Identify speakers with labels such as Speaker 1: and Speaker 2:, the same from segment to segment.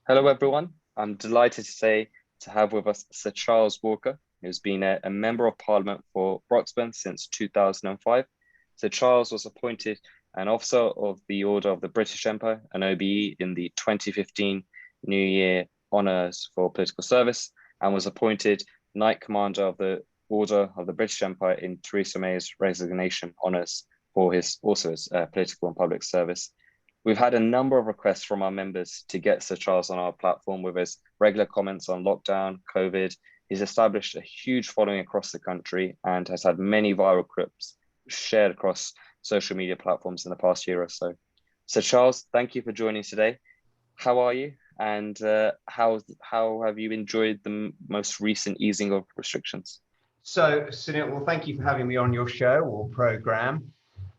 Speaker 1: Hello, everyone. I'm delighted to have with us Sir Charles Walker, who's been a Member of Parliament for Broxburn since 2005. Sir Charles was appointed an Officer of the Order of the British Empire, an OBE, in the 2015 New Year Honours for Political Service, and was appointed Knight Commander of the Order of the British Empire in Theresa May's resignation honours for his political and public service. We've had a number of requests from our members to get Sir Charles on our platform with his regular comments on lockdown, COVID. He's established a huge following across the country and has had many viral clips shared across social media platforms in the past year or so. Sir Charles, thank you for joining today. How are you? And how have you enjoyed the most recent easing of restrictions?
Speaker 2: So, Sunil, well, thank you for having me on your show or program.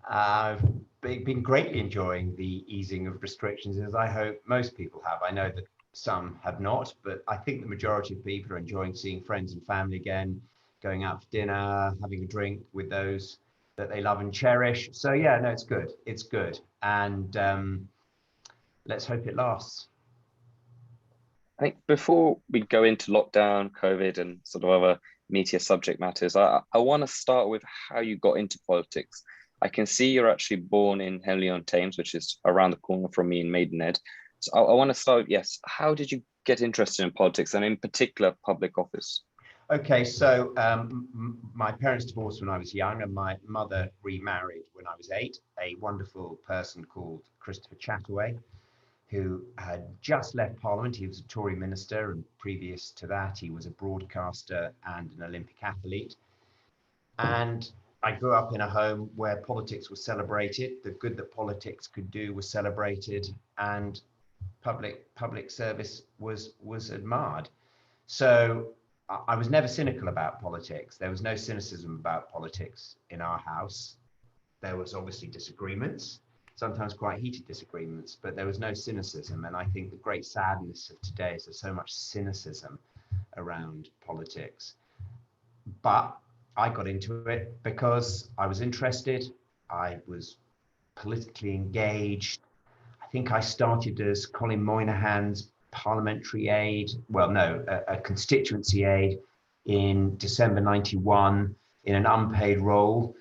Speaker 2: I've been greatly enjoying the easing of restrictions, as I hope most people have. I know that some have not, but I think the majority of people are enjoying seeing friends and family again, going out for dinner, having a drink with those that they love and cherish. So, yeah, no, it's good. It's good. And let's hope it lasts.
Speaker 1: I think before we go into lockdown, COVID, and sort of other meatier subject matters, I want to start with how you got into politics. I can see you're actually born in Henley-on-Thames, which is around the corner from me in Maidenhead. So I want to start with, yes, how did you get interested in politics and in particular public office?
Speaker 2: Okay, so my parents divorced when I was young, and my mother remarried when I was 8. A wonderful person called Christopher Chataway, who had just left Parliament. He was a Tory minister, and previous to that, he was a broadcaster and an Olympic athlete. And I grew up in a home where politics was celebrated, the good that politics could do was celebrated, and public service was admired. So I was never cynical about politics. There was no cynicism about politics in our house. There was obviously disagreements, sometimes quite heated disagreements, but there was no cynicism. And I think the great sadness of today is there's so much cynicism around politics. But I got into it because I was interested. I was politically engaged. I think I started as Colin Moynihan's parliamentary aide, well, no, a constituency aide in December 91 in an unpaid role,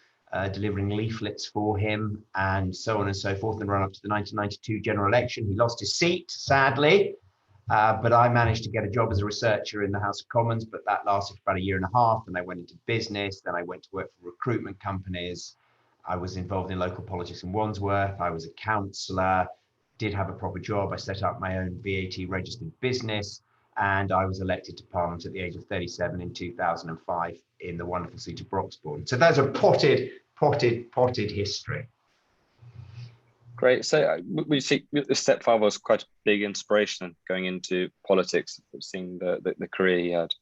Speaker 2: delivering leaflets for him and so on and so forth, and run up to the 1992 general election. He lost his seat, sadly, but I managed to get a job as a researcher in the House of Commons, but that lasted about a year and a half. And I went into business. Then I went to work for recruitment companies. I was involved in local politics in Wandsworth. I was a councillor, did have a proper job. I set up my own VAT registered business, and I was elected to Parliament at the age of 37 in 2005 in the wonderful seat of Broxbourne. So that's a potted history.
Speaker 1: Great. So we see the stepfather was quite a big inspiration going into politics, seeing the career he had.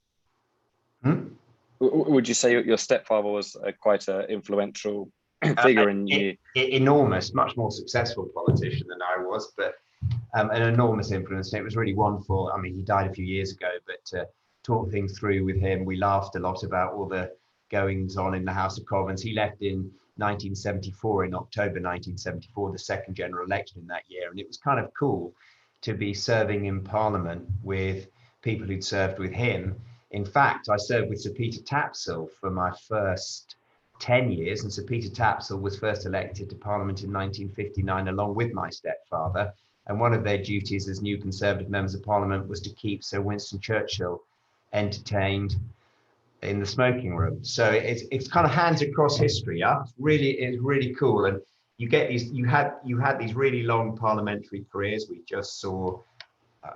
Speaker 1: Would you say your stepfather was quite an influential figure in you?
Speaker 2: Enormous, much more successful politician than I was, but an enormous influence. And it was really wonderful. I mean, he died a few years ago, but to talk things through with him, we laughed a lot about all the goings on in the House of Commons. He left in 1974, in October 1974, the second general election in that year. And it was kind of cool to be serving in Parliament with people who'd served with him. In fact, I served with Sir Peter Tapsell for my first 10 years, and Sir Peter Tapsell was first elected to Parliament in 1959 along with my stepfather. And one of their duties as new Conservative members of Parliament was to keep Sir Winston Churchill entertained in the smoking room. So it's kind of hands across history. Yeah, it's really cool. And you get these, you had these really long parliamentary careers. We just saw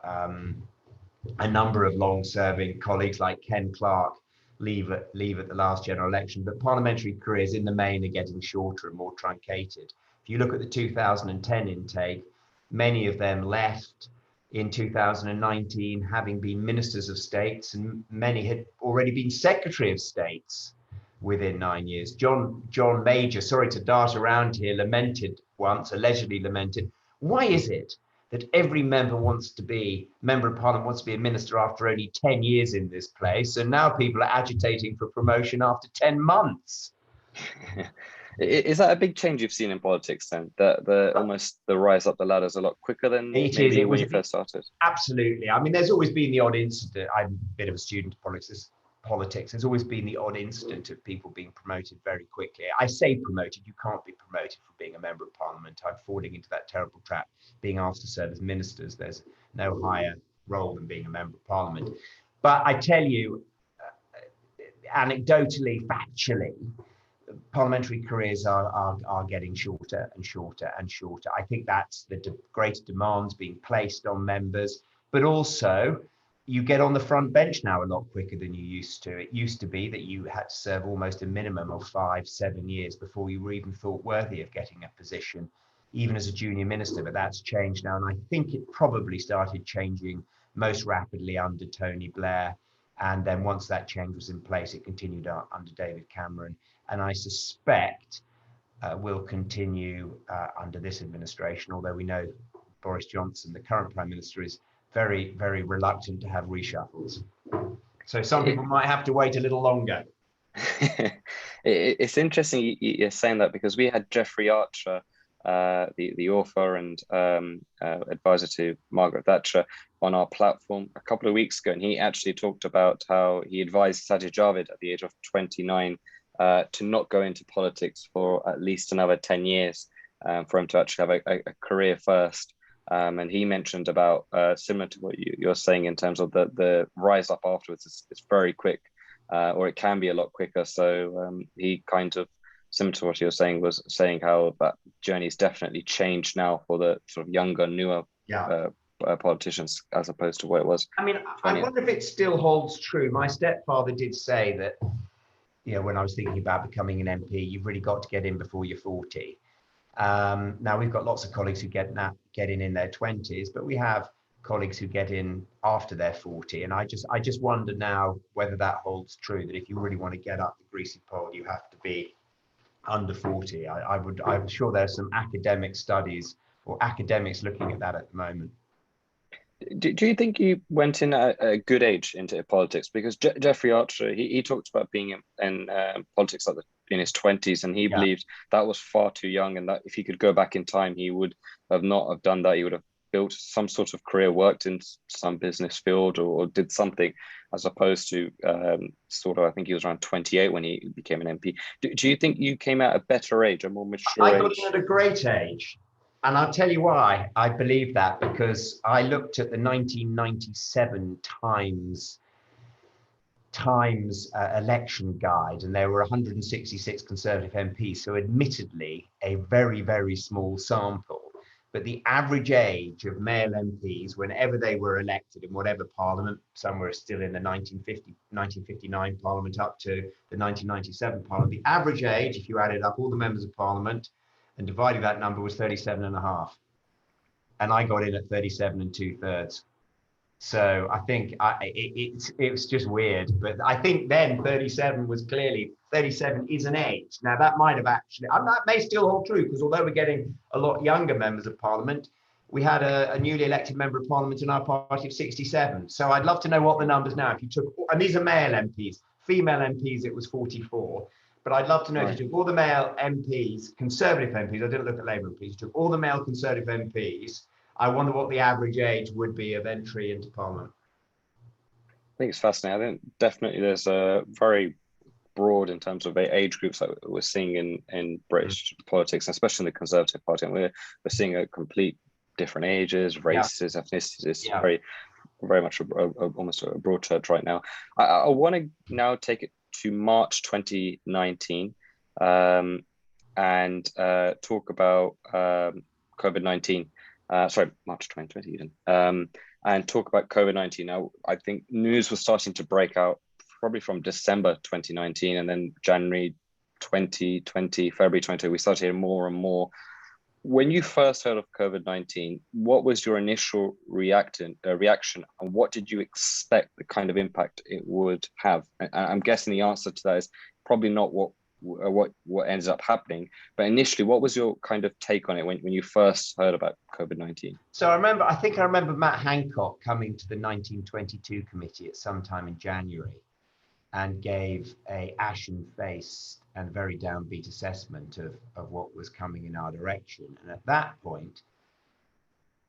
Speaker 2: a number of long-serving colleagues like Ken Clarke leave at the last general election. But parliamentary careers in the main are getting shorter and more truncated. If you look at the 2010 intake, many of them left in 2019, having been ministers of states, and many had already been secretary of states within 9 years. John Major, sorry to dart around here, allegedly lamented, why is it that every member of Parliament wants to be a minister after only 10 years in this place, and now people are agitating for promotion after 10 months?
Speaker 1: Is that a big change you've seen in politics then? That almost the rise up the ladder is a lot quicker than
Speaker 2: It is.
Speaker 1: maybe
Speaker 2: It
Speaker 1: when
Speaker 2: was
Speaker 1: you first started?
Speaker 2: absolutely. I mean, there's always been the odd incident. I'm a bit of a student of politics. There's always been the odd incident of people being promoted very quickly. I say promoted. You can't be promoted for being a member of parliament. I'm falling into that terrible trap. Being asked to serve as ministers, there's no higher role than being a member of parliament. But I tell you, anecdotally, factually, parliamentary careers are getting shorter and shorter and shorter. I think that's the greater demands being placed on members, but also you get on the front bench now a lot quicker than you used to. It used to be that you had to serve almost a minimum of 5-7 years before you were even thought worthy of getting a position, even as a junior minister, but that's changed now. And I think it probably started changing most rapidly under Tony Blair. And then once that change was in place, it continued under David Cameron. And I suspect will continue under this administration, although we know Boris Johnson, the current Prime Minister, is very, very reluctant to have reshuffles. So some people might have to wait a little longer.
Speaker 1: It's interesting you're saying that, because we had Jeffrey Archer, the author and advisor to Margaret Thatcher, on our platform a couple of weeks ago, and he actually talked about how he advised Sajid Javid at the age of 29 to not go into politics for at least another 10 years, for him to actually have a career first. And he mentioned about similar to what you're saying in terms of the rise up afterwards. It's very quick, or it can be a lot quicker. So he kind of, similar to what you were saying, was saying how that journey is definitely changed now for the sort of younger, newer politicians, as opposed to what it was.
Speaker 2: I mean, I wonder if it still holds true. My stepfather did say that, when I was thinking about becoming an MP, you've really got to get in before you're 40. Now we've got lots of colleagues who get in their 20s, but we have colleagues who get in after they're 40. And I just wonder now whether that holds true, that if you really want to get up the greasy pole, you have to be under 40. I'm sure there's some academic studies or academics looking at that at the moment.
Speaker 1: Do you think you went in at a good age into politics? Because Jeffrey Archer, he talked about being in politics in his 20s, and he believed that was far too young, and that if he could go back in time, he would have not have done that. He would have built some sort of career, worked in some business field, or did something, as opposed to I think he was around 28 when he became an MP. Do you think you came at a better age, a more mature age?
Speaker 2: I got in at a great age. And I'll tell you why I believe that, because I looked at the 1997 Times election guide, and there were 166 Conservative MPs, so admittedly a very, very small sample. But the average age of male MPs, whenever they were elected in whatever parliament, some were still in the 1959 parliament up to the 1997 parliament, the average age, if you added up all the members of parliament and divided that number, was 37 and a half. And I got in at 37 and 2/3. So I think it was just weird. But I think then 37 is an age. Now that might have actually, that may still hold true, because although we're getting a lot younger members of parliament, we had a newly elected member of parliament in our party of 67. So I'd love to know what the numbers now, if you took, and these are male MPs, female MPs, it was 44. But I'd love to know, if you took all the male MPs, Conservative MPs, I didn't look at Labour MPs, you took all the male Conservative MPs, I wonder what the average age would be of entry into Parliament.
Speaker 1: I think it's fascinating. I think definitely there's a very broad in terms of age groups that we're seeing in British politics, especially in the Conservative Party. And we're seeing a complete different ages, races, ethnicities. It's very, very much almost a broad church right now. I want to now take it to March 2019 and talk about COVID-19. March 2020 even, and talk about COVID-19. Now, I think news was starting to break out probably from December 2019, and then January 2020, February 2020, we started hearing more and more. When you first heard of COVID-19, what was your initial reaction, and what did you expect the kind of impact it would have? And I'm guessing the answer to that is probably not what ended up happening, but initially, what was your kind of take on it when you first heard about COVID-19?
Speaker 2: So I think I remember Matt Hancock coming to the 1922 committee at some time in January and gave a ashen-faced and very downbeat assessment of what was coming in our direction. And at that point,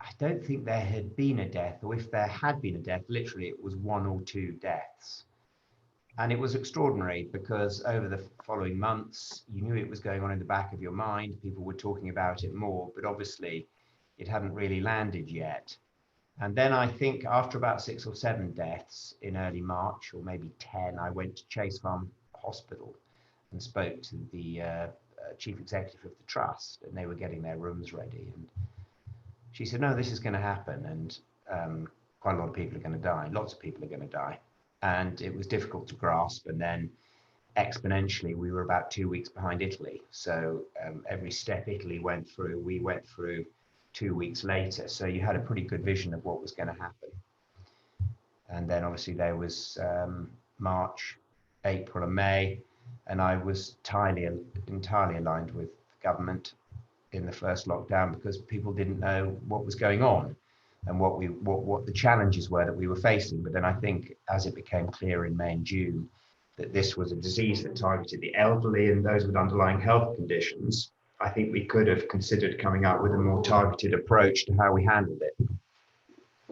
Speaker 2: I don't think there had been a death, or if there had been a death, literally it was 1 or 2 deaths. And it was extraordinary because over the following months, you knew it was going on in the back of your mind. People were talking about it more, but obviously it hadn't really landed yet. And then I think after about 6 or 7 deaths in early March, or maybe 10, I went to Chase Farm Hospital and spoke to the chief executive of the trust, and they were getting their rooms ready. And she said, no, this is going to happen, and quite a lot of people are going to die. Lots of people are going to die. And it was difficult to grasp. And then exponentially, we were about 2 weeks behind Italy. So every step Italy went through, we went through 2 weeks later. So you had a pretty good vision of what was going to happen. And then obviously there was March, April and May, and I was entirely aligned with the government in the first lockdown because people didn't know what was going on and what the challenges were that we were facing. But then I think as it became clear in May and June that this was a disease that targeted the elderly and those with underlying health conditions, I think we could have considered coming up with a more targeted approach to how we handled it.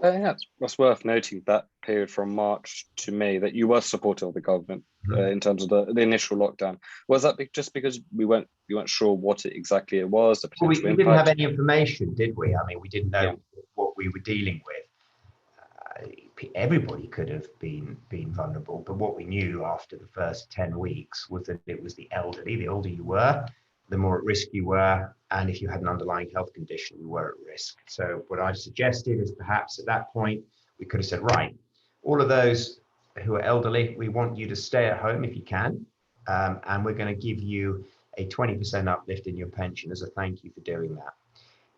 Speaker 1: I think that's worth noting, that period from March to May, that you were supportive of the government in terms of the initial lockdown. Was that just because we weren't sure what exactly it was, the
Speaker 2: Well,
Speaker 1: potential
Speaker 2: we
Speaker 1: impact?
Speaker 2: didn't have any information, did we? I mean, we didn't know
Speaker 1: Yeah.
Speaker 2: what we were dealing with. Everybody could have been vulnerable, but what we knew after the first 10 weeks was that it was the elderly. The older you were, the more at risk you were, and if you had an underlying health condition, you were at risk. So what I suggested is perhaps at that point we could have said, right, all of those who are elderly, we want you to stay at home if you can, and we're going to give you a 20% uplift in your pension as a thank you for doing that.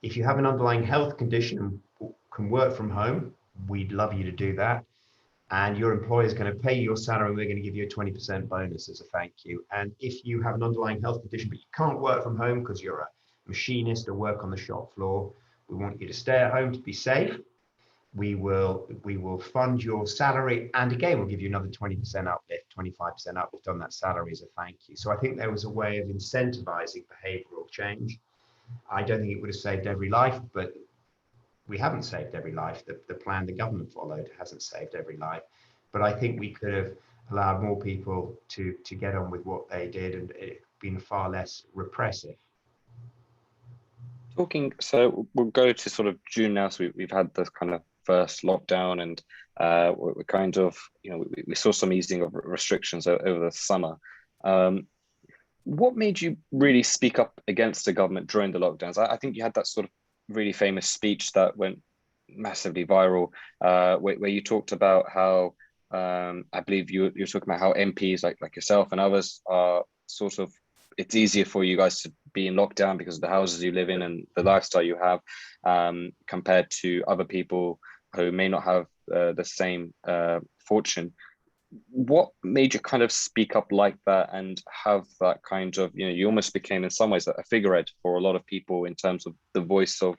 Speaker 2: If you have an underlying health condition and can work from home, we'd love you to do that. And your employer is going to pay you your salary. We're going to give you a 20% bonus as a thank you. And if you have an underlying health condition, but you can't work from home because you're a machinist or work on the shop floor, we want you to stay at home to be safe. We will fund your salary. And again, we'll give you another 20% uplift, 25% uplift on that salary as a thank you. So I think there was a way of incentivizing behavioral change. I don't think it would have saved every life, but we haven't saved every life. The plan the government followed hasn't saved every life. But I think we could have allowed more people to get on with what they did and it been far less repressive.
Speaker 1: So we'll go to sort of June now. So we've had this kind of first lockdown, and we're kind of, we saw some easing of restrictions over the summer. What made you really speak up against the government during the lockdowns? I think you had that sort of really famous speech that went massively viral, where you talked about how, I believe you're talking about how MPs like yourself and others are sort of, it's easier for you guys to be in lockdown because of the houses you live in and the lifestyle you have, compared to other people who may not have the same fortune. What made you kind of speak up like that and have that kind of, you almost became in some ways a figurehead for a lot of people in terms of the voice of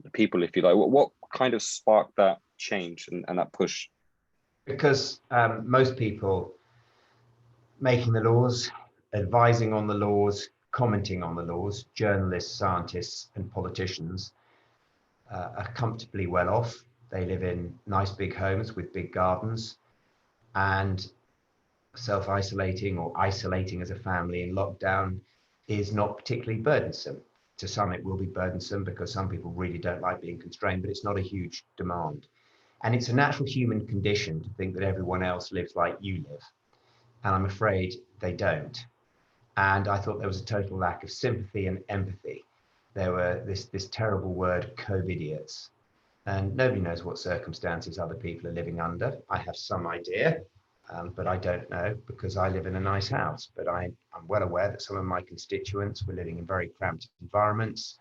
Speaker 1: the people, if you like? What kind of sparked that change and that push?
Speaker 2: Because most people making the laws, advising on the laws, commenting on the laws, journalists, scientists, and politicians are comfortably well off. They live in nice big homes with big gardens, and self-isolating or isolating as a family in lockdown is not particularly burdensome. To some, it will be burdensome because some people really don't like being constrained, but it's not a huge demand. And it's a natural human condition to think that everyone else lives like you live. And I'm afraid they don't. And I thought there was a total lack of sympathy and empathy. There were this terrible word, COVID-idiots. And nobody knows what circumstances other people are living under. I have some idea, but I don't know because I live in a nice house. But I'm well aware that some of my constituents were living in very cramped environments.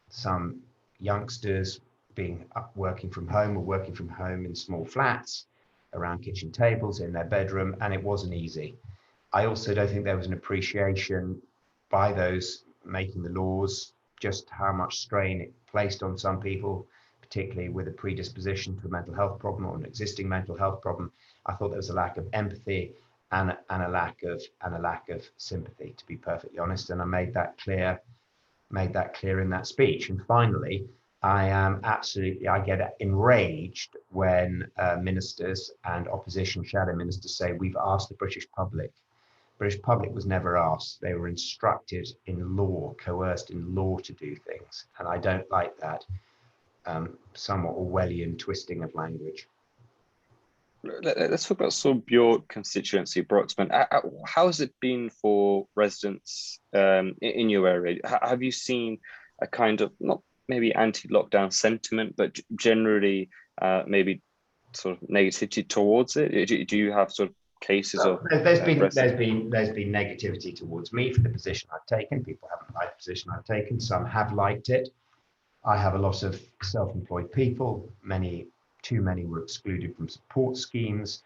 Speaker 2: Some youngsters working from home or working from home in small flats around kitchen tables in their bedroom, and it wasn't easy. I also don't think there was an appreciation by those making the laws just how much strain it placed on some people, particularly with a predisposition to a mental health problem or an existing mental health problem. I thought there was a lack of empathy and a lack of sympathy, to be perfectly honest. And I made that clear in that speech. And finally, I get enraged when ministers and opposition shadow ministers say we've asked the British public. British public was never asked. They were instructed in law, coerced in law to do things. And I don't like that somewhat Orwellian twisting of language.
Speaker 1: Let's talk about sort of your constituency, Broxman. How has it been for residents in your area? Have you seen a kind of, not maybe anti-lockdown sentiment, but generally maybe sort of negativity towards it? Do you have sort of cases of
Speaker 2: there's been negativity towards me for the position I've taken. People haven't liked the position I've taken. Some have liked it. I have a lot of self-employed people. Too many were excluded from support schemes.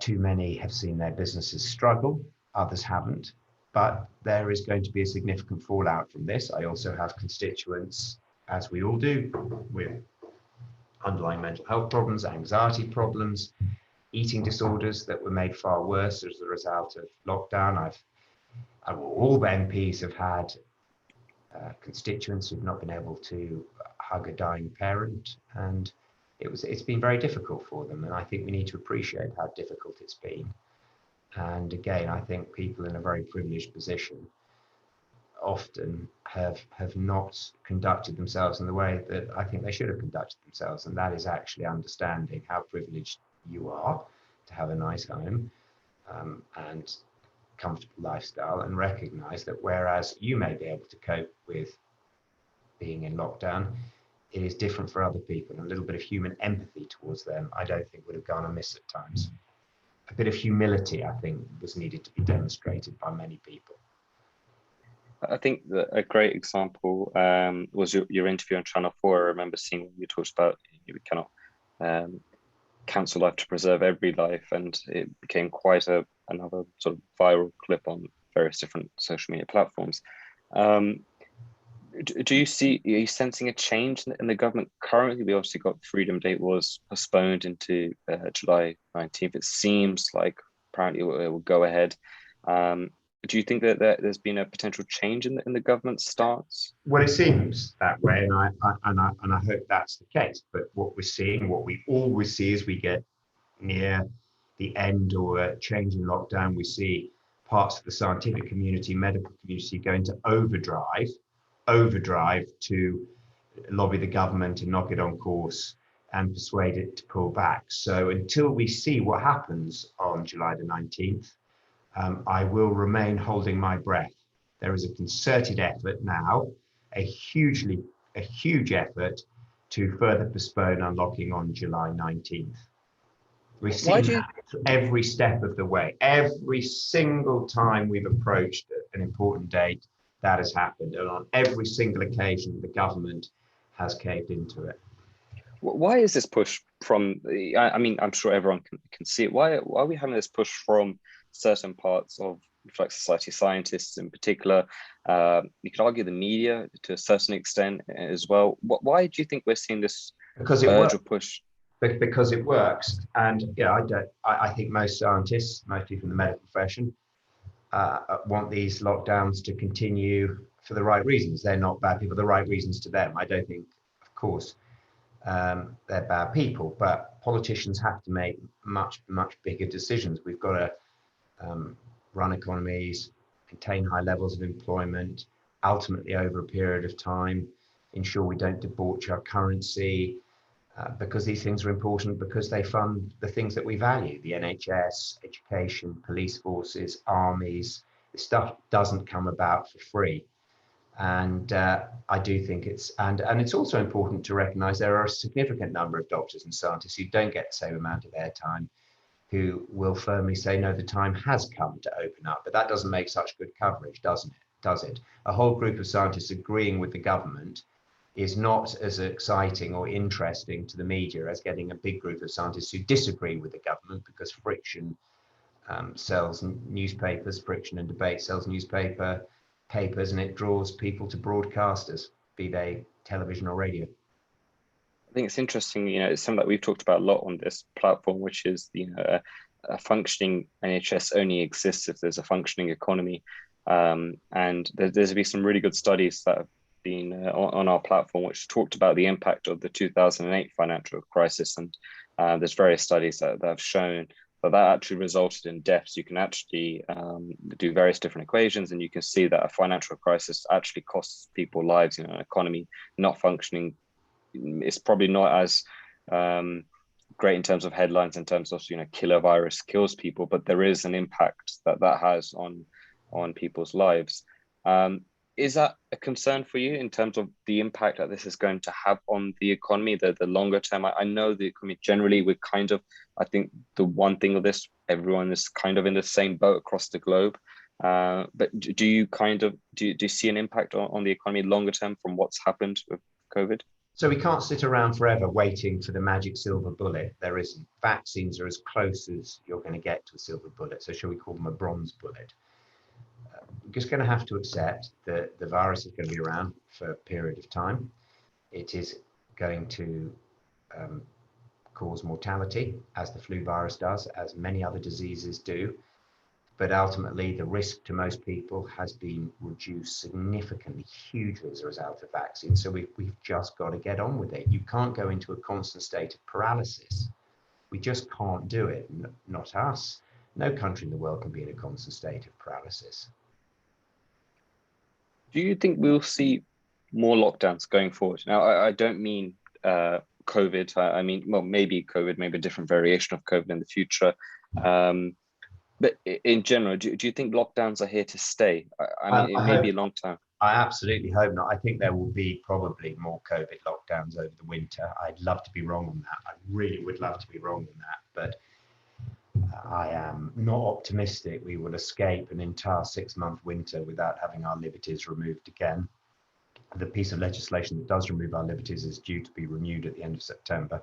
Speaker 2: Too many have seen their businesses struggle. Others haven't. But there is going to be a significant fallout from this. I also have constituents, as we all do, with underlying mental health problems, anxiety problems, eating disorders that were made far worse as a result of lockdown. All the MPs have had constituents who've not been able to hug a dying parent, and it's been very difficult for them. And I think we need to appreciate how difficult it's been. And again, I think people in a very privileged position often have not conducted themselves in the way that I think they should have conducted themselves, and that is actually understanding how privileged you are to have a nice home and comfortable lifestyle, and recognize that whereas you may be able to cope with being in lockdown, it is different for other people. And a little bit of human empathy towards them, I don't think would have gone amiss at times. A bit of humility, I think, was needed to be demonstrated by many people.
Speaker 1: I think that a great example was your interview on Channel 4. I remember seeing when you talked about we cannot cancel life to preserve every life, and it became quite another sort of viral clip on various different social media platforms. Are you sensing a change in the government currently? We obviously got Freedom Day was postponed into July 19th. It seems like apparently it will go ahead. Do you think that there's been a potential change in the government's stance?
Speaker 2: Well, it seems that way, and I hope that's the case. But what we always see as we get near the end or a change in lockdown, we see parts of the scientific community, medical community go into overdrive to lobby the government and knock it on course and persuade it to pull back. So until we see what happens on July the 19th, I will remain holding my breath. There is a concerted effort now, a huge effort to further postpone unlocking on July 19th. We've seen that every step of the way. Every single time we've approached an important date, that has happened. And on every single occasion, the government has caved into it.
Speaker 1: Why is this push from, I mean, I'm sure everyone can see it. Why are we having this push from certain parts of like society, scientists in particular? You could argue the media to a certain extent as well. Why do you think we're seeing this urge or push?
Speaker 2: Because it works. And I think most scientists, most people in the medical profession, want these lockdowns to continue for the right reasons. They're not bad people, the right reasons to them. I don't think, of course, they're bad people, but politicians have to make much bigger decisions. We've got to run economies, maintain high levels of employment, ultimately over a period of time, ensure we don't debauch our currency, because these things are important, because they fund the things that we value: the NHS, education, police forces, armies. This stuff doesn't come about for free. And I do think it's also important to recognize there are a significant number of doctors and scientists who don't get the same amount of airtime, who will firmly say, no, the time has come to open up. But that doesn't make such good coverage, does it? A whole group of scientists agreeing with the government is not as exciting or interesting to the media as getting a big group of scientists who disagree with the government, because friction sells newspapers, friction and debate sells papers, and it draws people to broadcasters, be they television or radio.
Speaker 1: I think it's interesting, it's something that we've talked about a lot on this platform, which is, a functioning NHS only exists if there's a functioning economy. And there's been some really good studies that have been on our platform, which talked about the impact of the 2008 financial crisis. And there's various studies that have shown that actually resulted in deaths. You can actually do various different equations, and you can see that a financial crisis actually costs people lives. An economy not functioning is probably not as great in terms of headlines, in terms of killer virus kills people, but there is an impact that has on people's lives. Is that a concern for you in terms of the impact that this is going to have on the economy, the longer term? I know the economy generally, I think the one thing of this, everyone is kind of in the same boat across the globe. But do you see an impact on the economy longer term from what's happened with COVID?
Speaker 2: So we can't sit around forever waiting for the magic silver bullet. There isn't. Vaccines are as close as you're going to get to a silver bullet. So shall we call them a bronze bullet? We're just going to have to accept that the virus is going to be around for a period of time. It is going to cause mortality, as the flu virus does, as many other diseases do. But ultimately, the risk to most people has been reduced significantly, hugely as a result of vaccine. So we've just got to get on with it. You can't go into a constant state of paralysis. We just can't do it. Not us. No country in the world can be in a constant state of paralysis.
Speaker 1: Do you think we'll see more lockdowns going forward? Now, I don't mean COVID. I mean, well, maybe COVID, maybe a different variation of COVID in the future. But in general, do you think lockdowns are here to stay? I mean, it may be a long time.
Speaker 2: I absolutely hope not. I think there will be probably more COVID lockdowns over the winter. I'd love to be wrong on that. I really would love to be wrong on that. But I am not optimistic we will escape an entire 6-month winter without having our liberties removed again. The piece of legislation that does remove our liberties is due to be renewed at the end of September.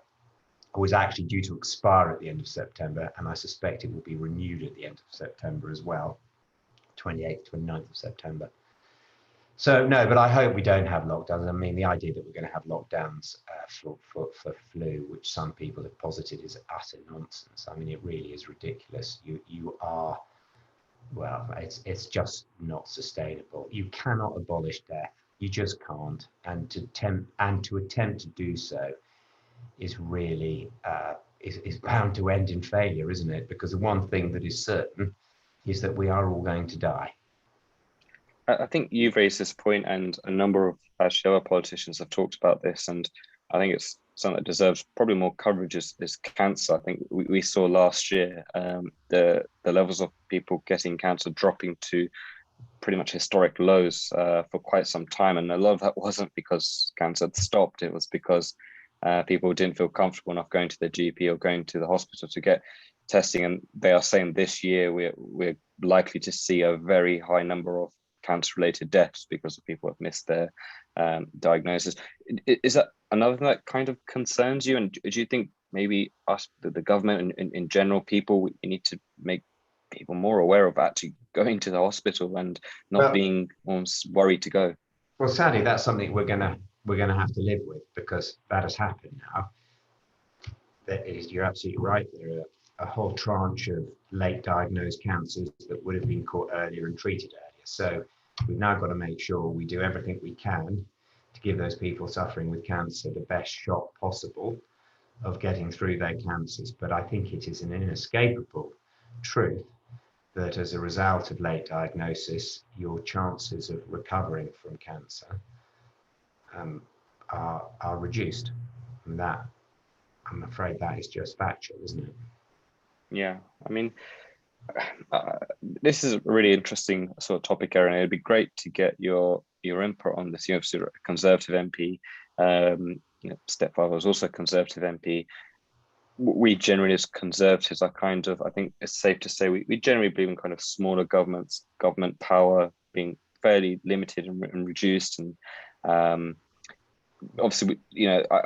Speaker 2: Or was actually due to expire at the end of September, and I suspect it will be renewed at the end of September as well, 28th, 29th of September. So no, but I hope we don't have lockdowns. I mean, the idea that we're going to have lockdowns for flu, which some people have posited, is utter nonsense. I mean, it really is ridiculous. You are, well, it's just not sustainable. You cannot abolish death. You just can't. And to attempt to do so is really is bound to end in failure, isn't it? Because the one thing that is certain is that we are all going to die.
Speaker 1: I think you've raised this point, and a number of actually other politicians have talked about this, and I think it's something that deserves probably more coverage is cancer. I think we saw last year the levels of people getting cancer dropping to pretty much historic lows for quite some time, and a lot of that wasn't because cancer had stopped. It was because people didn't feel comfortable enough going to the GP or going to the hospital to get testing. And they are saying this year we're likely to see a very high number of cancer-related deaths because of people who have missed their diagnosis. Is that another thing that kind of concerns you? And do you think maybe us, the government in general, we need to make people more aware of actually going to the hospital and not being almost worried to go?
Speaker 2: Well, sadly, that's something we're gonna have to live with, because that has happened now. You're absolutely right. There are a whole tranche of late diagnosed cancers that would have been caught earlier and treated earlier. So we've now got to make sure we do everything we can to give those people suffering with cancer the best shot possible of getting through their cancers. But I think it is an inescapable truth that as a result of late diagnosis, your chances of recovering from cancer are reduced. And that, I'm afraid, that is just factual, isn't it?
Speaker 1: Yeah, I mean, this is a really interesting sort of topic, Aaron. It'd be great to get your input on this. You're a Conservative MP. Stepfather was also a Conservative MP. We generally, as Conservatives, are kind of, I think it's safe to say, we generally believe in kind of smaller government power being fairly limited and reduced. And obviously,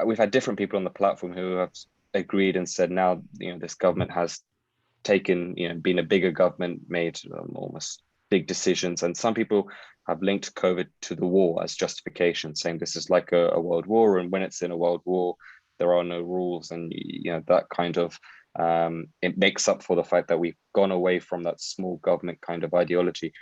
Speaker 1: we've had different people on the platform who have agreed and said now, this government has taken, been a bigger government, made almost big decisions. And some people have linked COVID to the war as justification, saying this is like a world war. And when it's in a world war, there are no rules. And, that kind of it makes up for the fact that we've gone away from that small government kind of ideology.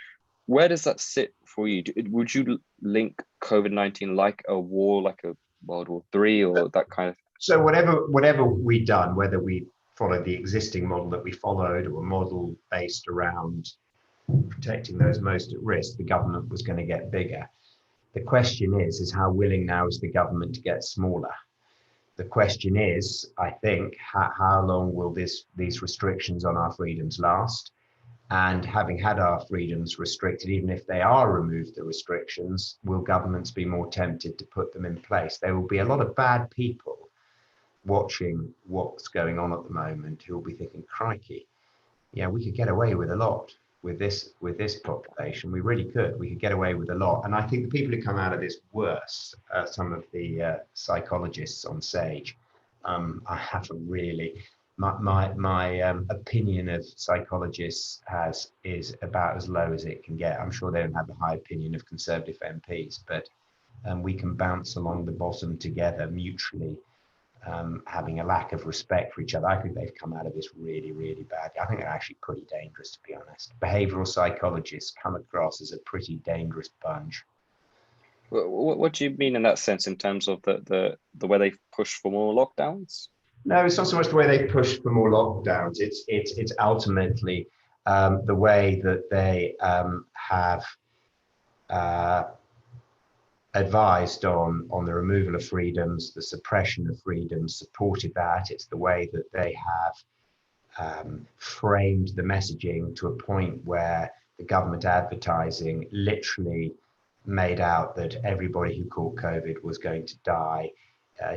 Speaker 1: Where does that sit for you? Would you link COVID-19 like a war, like a World War III, or that kind of?
Speaker 2: So whatever we'd done, whether we followed the existing model that we followed or a model based around protecting those most at risk, the government was going to get bigger. The question is how willing now is the government to get smaller? The question is, I think, how long will these restrictions on our freedoms last? And having had our freedoms restricted, even if they are removed, the restrictions, will governments be more tempted to put them in place? There will be a lot of bad people watching what's going on at the moment who will be thinking, crikey, yeah, we could get away with a lot with this population. We really could. We could get away with a lot. And I think the people who come out of this worse, some of the psychologists on Sage, I haven't really. My opinion of psychologists is about as low as it can get. I'm sure they don't have a high opinion of Conservative MPs, but we can bounce along the bottom together mutually, having a lack of respect for each other. I think they've come out of this really, really badly. I think they're actually pretty dangerous, to be honest. Behavioural psychologists come across as a pretty dangerous bunch.
Speaker 1: What do you mean in that sense, in terms of the way they push for more lockdowns?
Speaker 2: No, it's not so much the way they push for more lockdowns. It's ultimately the way that they have advised on the removal of freedoms, the suppression of freedoms, supported that. It's the way that they have framed the messaging to a point where the government advertising literally made out that everybody who caught COVID was going to die,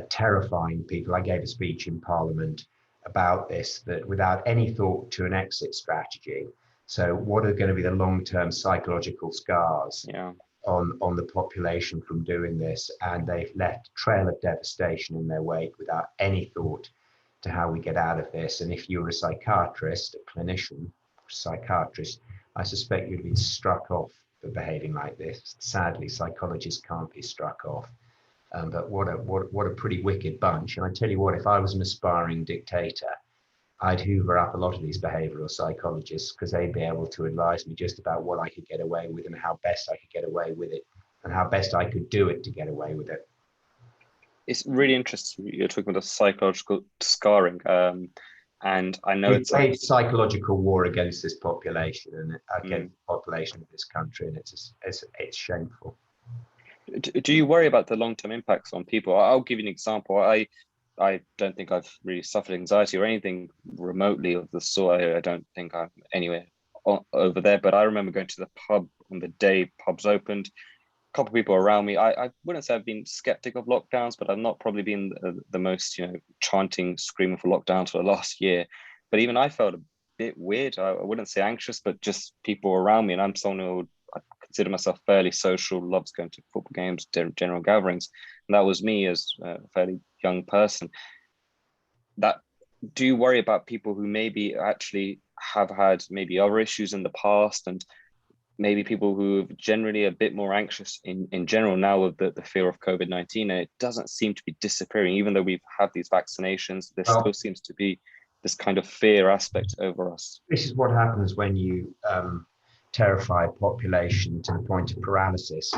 Speaker 2: terrifying people. I gave a speech in Parliament about this, that without any thought to an exit strategy. So what are going to be the long-term psychological scars on the population from doing this? And they've left a trail of devastation in their wake without any thought to how we get out of this. And if you're a psychiatrist, a clinician, psychiatrist, I suspect you'd be struck off for behaving like this. Sadly, psychologists can't be struck off. But what a pretty wicked bunch. And I tell you what, if I was an aspiring dictator, I'd hoover up a lot of these behavioural psychologists, because they'd be able to advise me just about what I could get away with and how best I could get away with it and how best I could do it to get away with it.
Speaker 1: It's really interesting. You're talking about the psychological scarring. And I know
Speaker 2: it's a psychological war against this population and against the population of this country, and it's shameful.
Speaker 1: Do you worry about the long-term impacts on people? I'll give you an example. I don't think I've really suffered anxiety or anything remotely of the sort. I don't think I'm anywhere over there, but I remember going to the pub on the day pubs opened. A couple of people around me. I wouldn't say I've been skeptic of lockdowns, but I've not probably been the most, chanting, screaming for lockdowns for the last year. But even I felt a bit weird. I wouldn't say anxious, but just people around me. And I'm someone who I consider myself fairly social, loves going to football games, general gatherings. And that was me as a fairly young person. Do you worry about people who maybe actually have had maybe other issues in the past, and maybe people who are generally a bit more anxious in general now with the fear of COVID-19, and it doesn't seem to be disappearing, even though we've had these vaccinations, there still seems to be this kind of fear aspect over us.
Speaker 2: This is what happens when you terrify a population to the point of paralysis.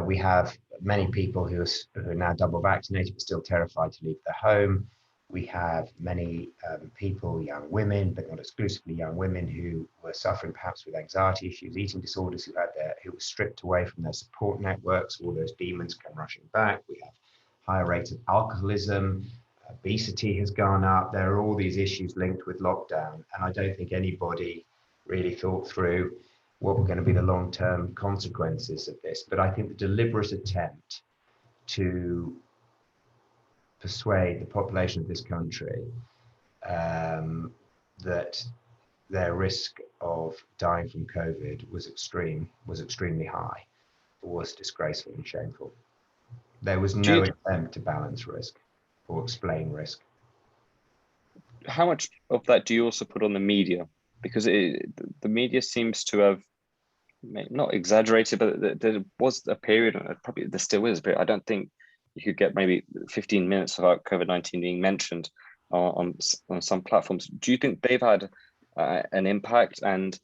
Speaker 2: We have many people who are now double vaccinated but still terrified to leave their home. We have many people, young women, but not exclusively young women, who were suffering perhaps with anxiety issues, eating disorders, who were stripped away from their support networks. All those demons come rushing back. We have higher rates of alcoholism. Obesity has gone up. There are all these issues linked with lockdown, and I don't think anybody really thought through what were going to be the long-term consequences of this. But I think the deliberate attempt to persuade the population of this country that their risk of dying from COVID was extremely high, was disgraceful and shameful. There was no attempt to balance risk or explain risk.
Speaker 1: How much of that do you also put on the media? Because the media seems to have not exaggerated, but there was a period, probably there still is, but I don't think you could get maybe 15 minutes without COVID-19 being mentioned. on some platforms. Do you think they've had an impact, and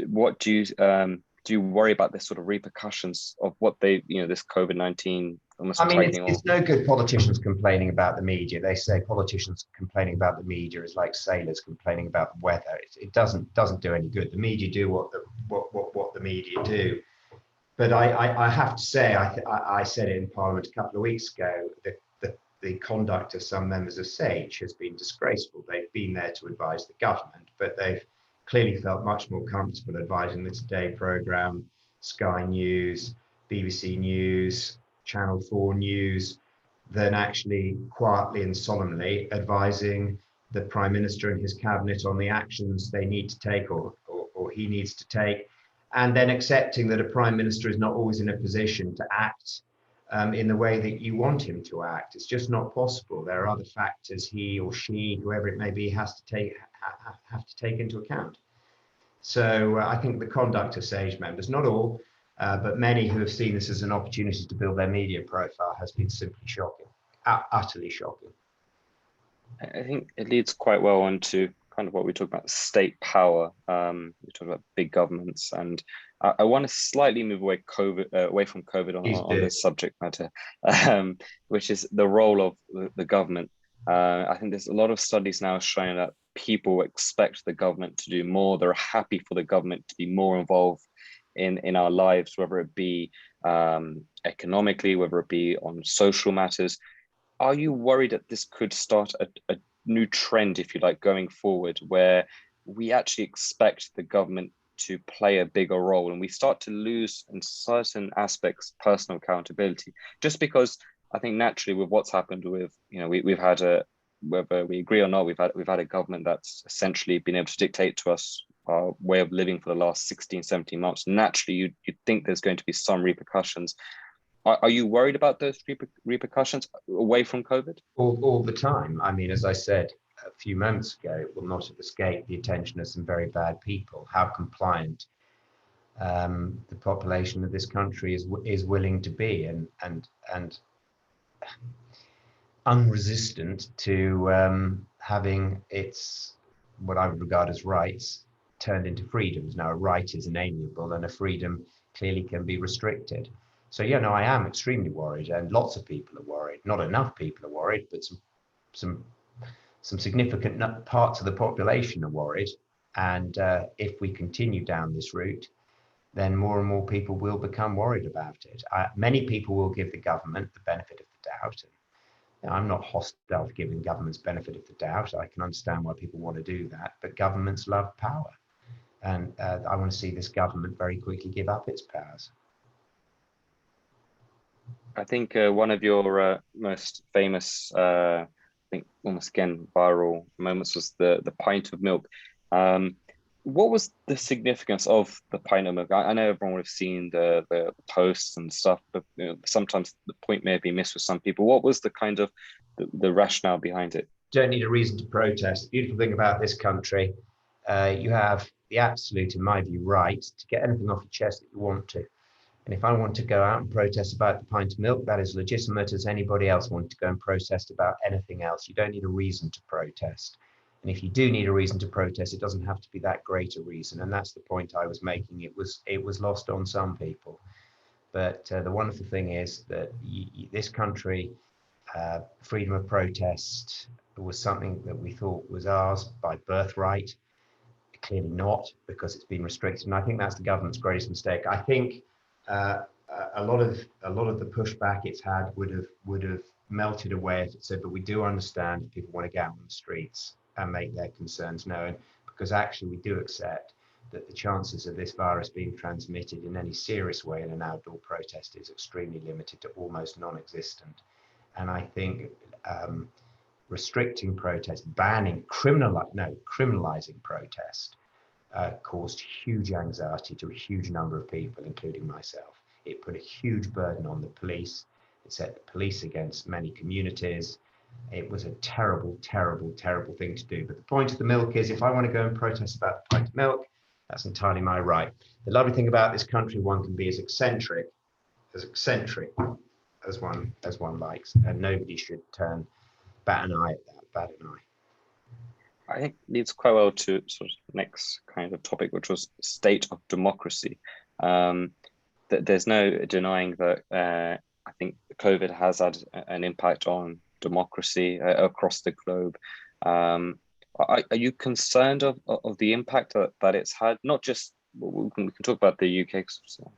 Speaker 1: what do you worry about this sort of repercussions of what they, this COVID-19 almost
Speaker 2: I mean,
Speaker 1: tagging
Speaker 2: it's
Speaker 1: on?
Speaker 2: no good politicians complaining about the media. They say politicians complaining about the media is like sailors complaining about the weather. It doesn't do any good. The media do what the media do. But I have to say, I said it in Parliament a couple of weeks ago, the conduct of some members of SAGE has been disgraceful. They've been there to advise the government, but they've clearly felt much more comfortable advising the Today programme, Sky News, BBC News, Channel 4 News, than actually quietly and solemnly advising the Prime Minister and his cabinet on the actions they need to take or he needs to take, and then accepting that a Prime Minister is not always in a position to act in the way that you want him to act. It's just not possible. There are other factors he or she, whoever it may be, have to take into account. So I think the conduct of SAGE members, not all, but many who have seen this as an opportunity to build their media profile, has been simply shocking, utterly shocking.
Speaker 1: I think it leads quite well onto kind of what we talk about, state power. We talk about big governments, and I want to slightly move away from COVID on this subject matter, which is the role of the government. I think there's a lot of studies now showing that people expect the government to do more. They're happy for the government to be more involved in our lives, whether it be economically, whether it be on social matters. Are you worried that this could start a new trend, if you like, going forward, where we actually expect the government to play a bigger role and we start to lose in certain aspects personal accountability? Just because I think naturally with what's happened with, we've had whether we agree or not, we've had a government that's essentially been able to dictate to us our way of living for the last 16, 17 months. Naturally, you'd think there's going to be some repercussions. Are you worried about those repercussions away from COVID?
Speaker 2: All the time. I mean, as I said a few moments ago, it will not have escaped the attention of some very bad people how compliant the population of this country is willing to be, and unresistant to having its, what I would regard as rights, turned into freedoms. Now, a right is inalienable, and a freedom clearly can be restricted. So yeah, no, I am extremely worried, and lots of people are worried. Not enough people are worried, but some significant parts of the population are worried. And if we continue down this route, then more and more people will become worried about it. Many people will give the government the benefit of the doubt. And I'm not hostile to giving governments benefit of the doubt. I can understand why people want to do that, but governments love power. And I want to see this government very quickly give up its powers.
Speaker 1: I think one of your most famous, I think almost again viral moments was the pint of milk. What was the significance of the pint of milk? I know everyone would have seen the posts and stuff, but sometimes the point may be missed with some people. What was the kind of the rationale behind it?
Speaker 2: Don't need a reason to protest. The beautiful thing about this country, you have the absolute, in my view, right to get anything off your chest that you want to. And if I want to go out and protest about the pint of milk, that is legitimate as anybody else wanting to go and protest about anything else. You don't need a reason to protest. And if you do need a reason to protest, it doesn't have to be that great a reason. And that's the point I was making. It was lost on some people. But the wonderful thing is that this country, freedom of protest was something that we thought was ours by birthright. Clearly not, because it's been restricted. And I think that's the government's greatest mistake. I think a lot of the pushback it's had would have melted away if it said, but we do understand if people want to get out on the streets and make their concerns known, because actually we do accept that the chances of this virus being transmitted in any serious way in an outdoor protest is extremely limited to almost non-existent. And I think restricting protest, criminalizing protest caused huge anxiety to a huge number of people, including myself. It put a huge burden on the police. It set the police against many communities. It was a terrible, terrible, terrible thing to do. But the point of the milk is, if I want to go and protest about the pint of milk, that's entirely my right. The lovely thing about this country, one can be as eccentric as one likes, and nobody should bat an eye at that. bat an eye.
Speaker 1: I think leads quite well to sort of next kind of topic, which was state of democracy. There's no denying that I think COVID has had an impact on democracy across the globe. Are you concerned of the impact that it's had? Not just, we can talk about the UK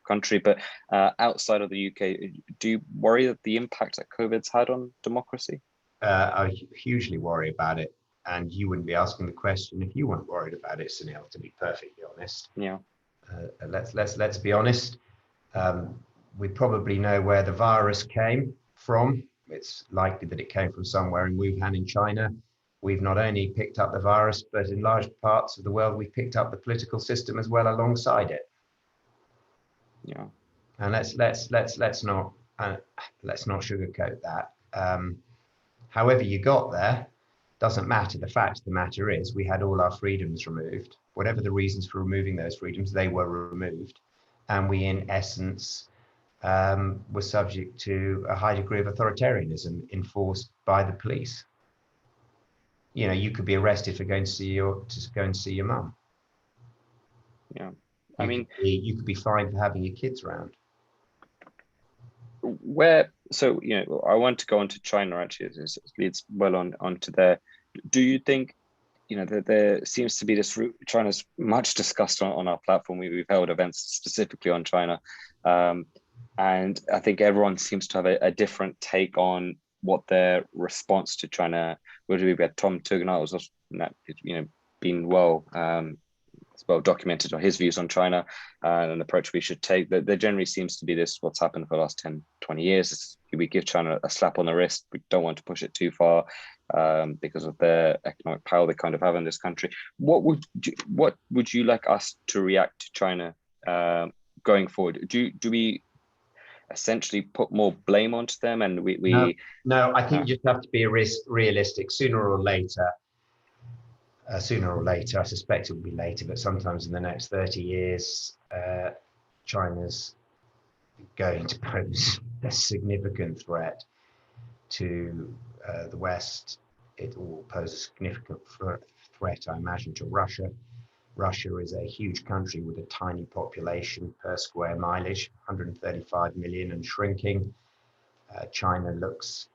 Speaker 1: country, but outside of the UK, do you worry that the impact that COVID's had on democracy?
Speaker 2: I hugely worry about it. And you wouldn't be asking the question if you weren't worried about it, Sunil, to be perfectly honest.
Speaker 1: Yeah.
Speaker 2: Let's be honest. We probably know where the virus came from. It's likely that it came from somewhere in Wuhan in China. We've not only picked up the virus, but in large parts of the world, we've picked up the political system as well alongside it.
Speaker 1: Yeah.
Speaker 2: And let's not sugarcoat that. However you got there, doesn't matter. The fact of the matter is we had all our freedoms removed. Whatever the reasons for removing those freedoms, they were removed. And we, in essence, were subject to a high degree of authoritarianism enforced by the police. You know, you could be arrested for going to see your mum.
Speaker 1: Yeah.
Speaker 2: You could be fined for having your kids around.
Speaker 1: So, you know, I want to go on to China, actually. It leads well onto there. Do you think, you know, that there seems to be this route? China's much discussed on our platform. We've held events specifically on China. And I think everyone seems to have a different take on what their response to China would be. We had Tom Tugendhat, was also, you know, been well documented on his views on China and an approach we should take. There generally seems to be this, what's happened for the last 10, 20 years, we give China a slap on the wrist. We don't want to push it too far because of the economic power they kind of have in this country. What would you like us to react to China going forward? Do we essentially put more blame onto them, and we
Speaker 2: No, I think you just have to be realistic. Sooner or later, I suspect it will be later, but sometimes in the next 30 years, China's going to pose a significant threat to the West. It will pose a significant threat, I imagine, to Russia. Russia is a huge country with a tiny population per square mileage, 135 million and shrinking. China looks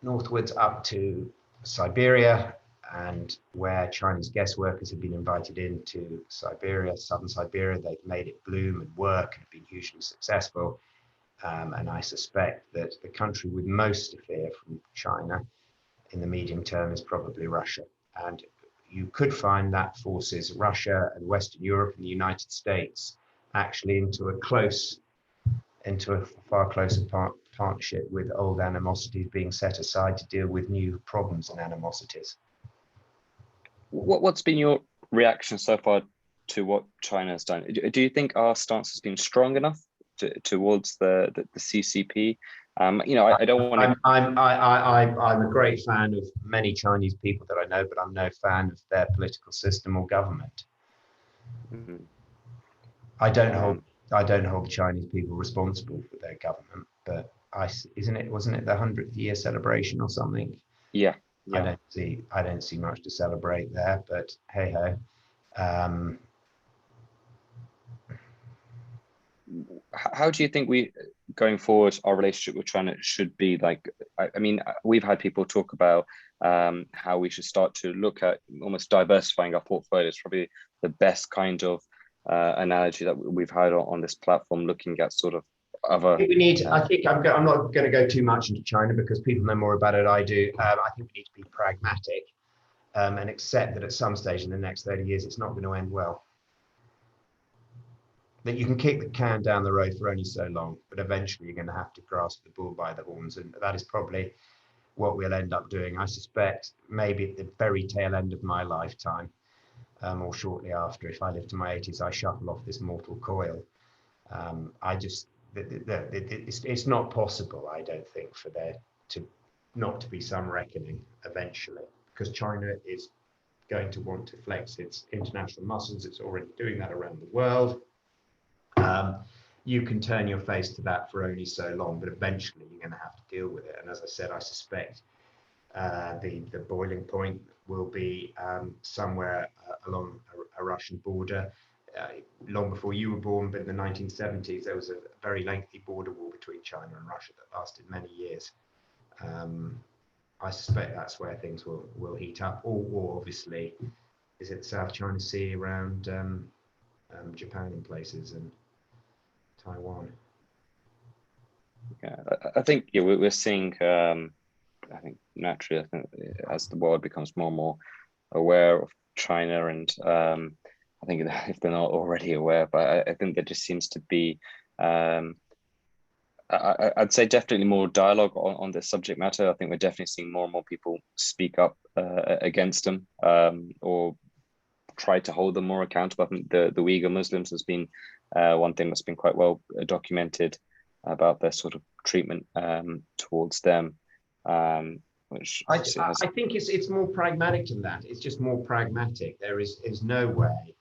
Speaker 2: northwards up to Siberia, and where Chinese guest workers have been invited into Siberia, southern Siberia, they've made it bloom and work and been hugely successful. And I suspect that the country with most to fear from China in the medium term is probably Russia. And you could find that forces Russia and Western Europe and the United States actually into a far closer partnership, with old animosities being set aside to deal with new problems and animosities.
Speaker 1: What's been your reaction so far to what China has done? Do you think our stance has been strong enough towards the CCP? You know, I don't want to.
Speaker 2: I'm a great fan of many Chinese people that I know, but I'm no fan of their political system or government.
Speaker 1: Mm-hmm.
Speaker 2: I don't hold Chinese people responsible for their government, but wasn't it the 100th year celebration or something?
Speaker 1: Yeah.
Speaker 2: I don't see much to celebrate there, but hey ho.
Speaker 1: How do you think going forward, our relationship with China should be like? I mean, we've had people talk about how we should start to look at almost diversifying our portfolio. It's probably the best kind of analogy that we've had on this platform, looking at sort of other.
Speaker 2: I think I'm not going to go too much into China because people know more about it than I do. I think we need to be pragmatic and accept that at some stage in the next 30 years, it's not going to end well. That you can kick the can down the road for only so long, but eventually you're going to have to grasp the bull by the horns, and that is probably what we'll end up doing. I suspect maybe at the very tail end of my lifetime, or shortly after, if I live to my 80s, I shuffle off this mortal coil. It's not possible, I don't think, for there to not to be some reckoning eventually, because China is going to want to flex its international muscles. It's already doing that around the world. You can turn your face to that for only so long, but eventually you're going to have to deal with it. And as I said, I suspect The boiling point will be somewhere along a Russian border. Long before you were born, but in the 1970s, there was a very lengthy border war between China and Russia that lasted many years. I suspect that's where things will heat up, or obviously, is it South China Sea around Japan and places, and Taiwan.
Speaker 1: Yeah, I think we're seeing. I think naturally, I think as the world becomes more and more aware of China, and I think if they're not already aware, but I think there just seems to be. I'd say definitely more dialogue on this subject matter. I think we're definitely seeing more and more people speak up against them, or try to hold them more accountable. I think the Uyghur Muslims has been one thing that's been quite well documented about their sort of treatment towards them, which
Speaker 2: I
Speaker 1: has.
Speaker 2: think it's more pragmatic than that. It's just more pragmatic. There is no way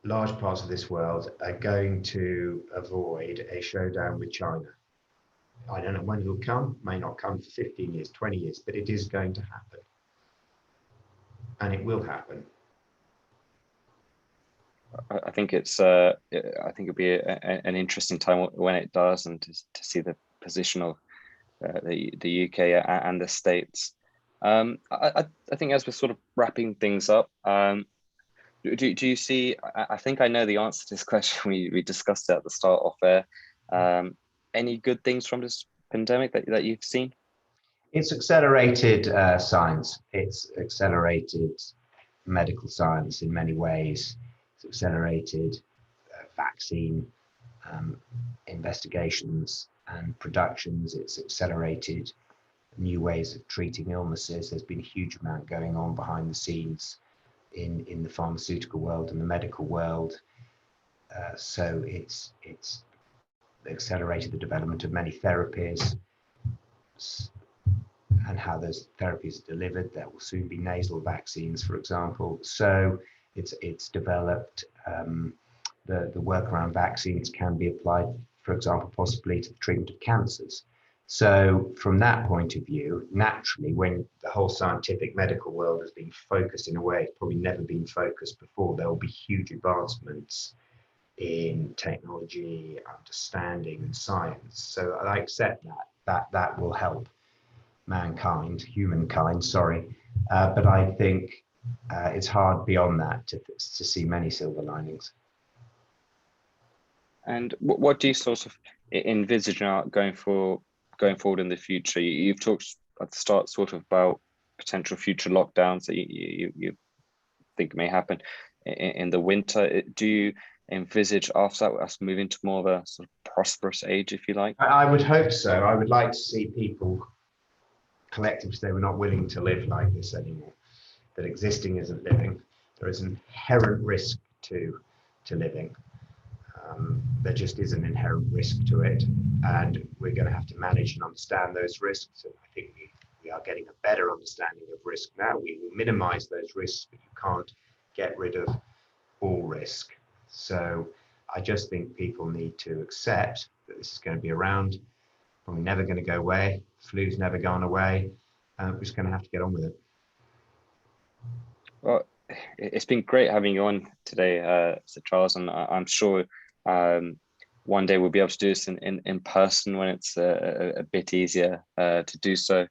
Speaker 2: large parts of this world are going to avoid a showdown with China. I don't know when it'll come, may not come for 15 years, 20 years, but it is going to happen. And it will happen.
Speaker 1: I think it's. I think it'll be an interesting time when it does, and to see the position of the UK and the States. I think as we're sort of wrapping things up, do you see? I think I know the answer to this question. We discussed it at the start of there. Any good things from this pandemic that you've seen?
Speaker 2: It's accelerated science. It's accelerated medical science in many ways. It's accelerated vaccine investigations and productions. It's accelerated new ways of treating illnesses. There's been a huge amount going on behind the scenes in the pharmaceutical world and the medical world. So it's accelerated the development of many therapies and how those therapies are delivered. There will soon be nasal vaccines, for example. So it's developed the work around vaccines can be applied, for example, possibly to the treatment of cancers. So from that point of view, naturally, when the whole scientific medical world has been focused in a way it's probably never been focused before, there will be huge advancements in technology, understanding, and science. So I accept that will help humankind, sorry. But I think it's hard beyond that to see many silver linings.
Speaker 1: And what do you sort of envisage now going forward in the future? You've talked at the start sort of about potential future lockdowns that you think may happen in the winter. Do you envisage after that us moving to more of a sort of prosperous age, if you like?
Speaker 2: I would hope so. I would like to see people collectively say we're not willing to live like this anymore, that existing isn't living. There is an inherent risk to living. There just is an inherent risk to it, and we're going to have to manage and understand those risks. And I think we are getting a better understanding of risk now. We will minimize those risks, but you can't get rid of all risk. So I just think people need to accept that this is going to be around, probably never going to go away. Flu's never gone away. We're just going to have to get on with it.
Speaker 1: Well, it's been great having you on today, Sir Charles, and I'm sure one day we'll be able to do this in person when it's a bit easier to do so.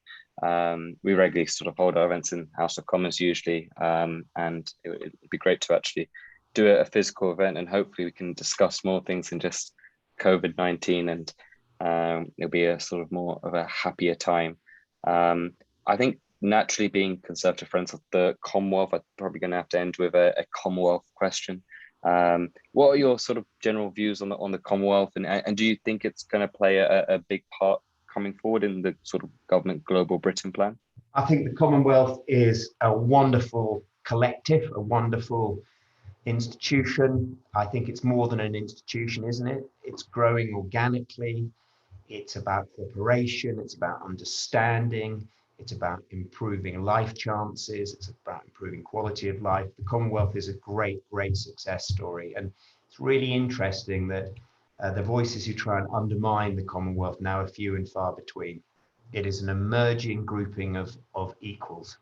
Speaker 1: We regularly sort of hold our events in House of Commons usually, and it'd be great to actually do a physical event, and hopefully we can discuss more things than just COVID-19, and it'll be a sort of more of a happier time. I think naturally, being Conservative Friends of the Commonwealth, I'm probably going to have to end with a Commonwealth question. What are your sort of general views on the Commonwealth, and do you think it's going to play a big part coming forward in the sort of government Global Britain plan?
Speaker 2: I think the Commonwealth is a wonderful collective, a wonderful institution. I think it's more than an institution, isn't it? It's growing organically. It's about cooperation. It's about understanding. It's about improving life chances. It's about improving quality of life. The Commonwealth is a great, great success story. And it's really interesting that the voices who try and undermine the Commonwealth now are few and far between. it is an emerging grouping of equals.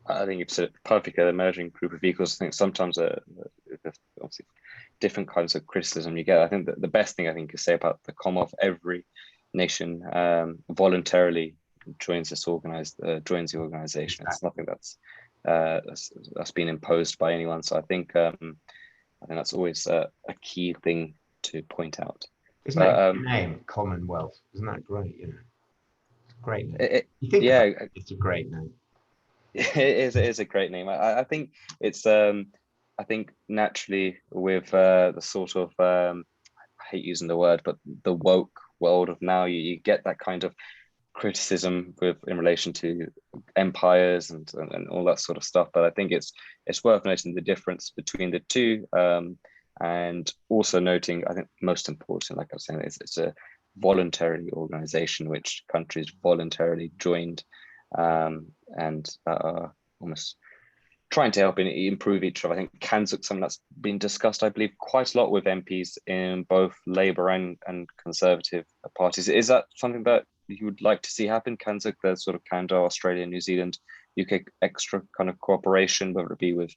Speaker 1: I think it's a perfect emerging group of equals. I think sometimes obviously different kinds of criticism you get. I think that the best thing I think you say about the Commonwealth, every nation voluntarily joins the organization. It's nothing that's been imposed by anyone. So I think that's always a key thing to point out.
Speaker 2: Isn't that a name, Commonwealth? Isn't that great? You know, it's a great name. You think it's a great name.
Speaker 1: It is a great name. I think it's I think naturally with the sort of I hate using the word, but the woke world of now, you get that kind of criticism in relation to empires and all that sort of stuff. But I think it's worth noting the difference between the two, and also noting, I think most important, like I was saying, it's a voluntary organization which countries voluntarily joined, and are almost trying to help improve each other. I think CANZUK's something that's been discussed, I believe, quite a lot with MPs in both Labour and Conservative parties. Is that something that you would like to see happen? CANZUK, the sort of Canada, Australia, New Zealand, UK extra kind of cooperation, whether it be with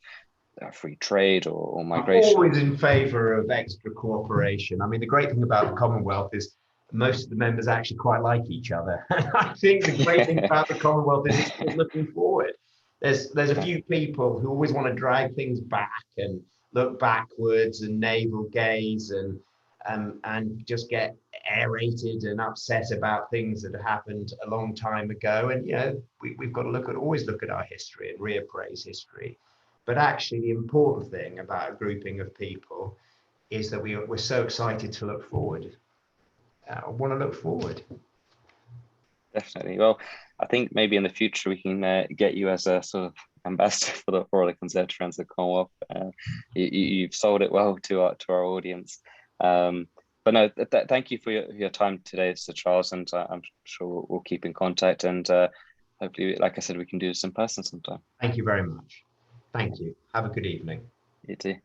Speaker 1: free trade or migration?
Speaker 2: I'm always in favour of extra cooperation. I mean, the great thing about the Commonwealth is most of the members actually quite like each other. I think the great thing about the Commonwealth is it's looking forward. There's a few people who always want to drag things back and look backwards and navel gaze and just get aerated and upset about things that happened a long time ago. And you know, we've got to always look at our history and reappraise history. But actually, the important thing about a grouping of people is that we're so excited to look forward. I want to look forward.
Speaker 1: Definitely. Well, I think maybe in the future we can get you as a sort of ambassador for the Conservative Friends of the Commonwealth. You've sold it well to our audience. But no, thank you for your time today, Sir Charles, and I'm sure we'll keep in contact, and hopefully, like I said, we can do this in person sometime.
Speaker 2: Thank you very much. Thank you. Have a good evening.
Speaker 1: You too.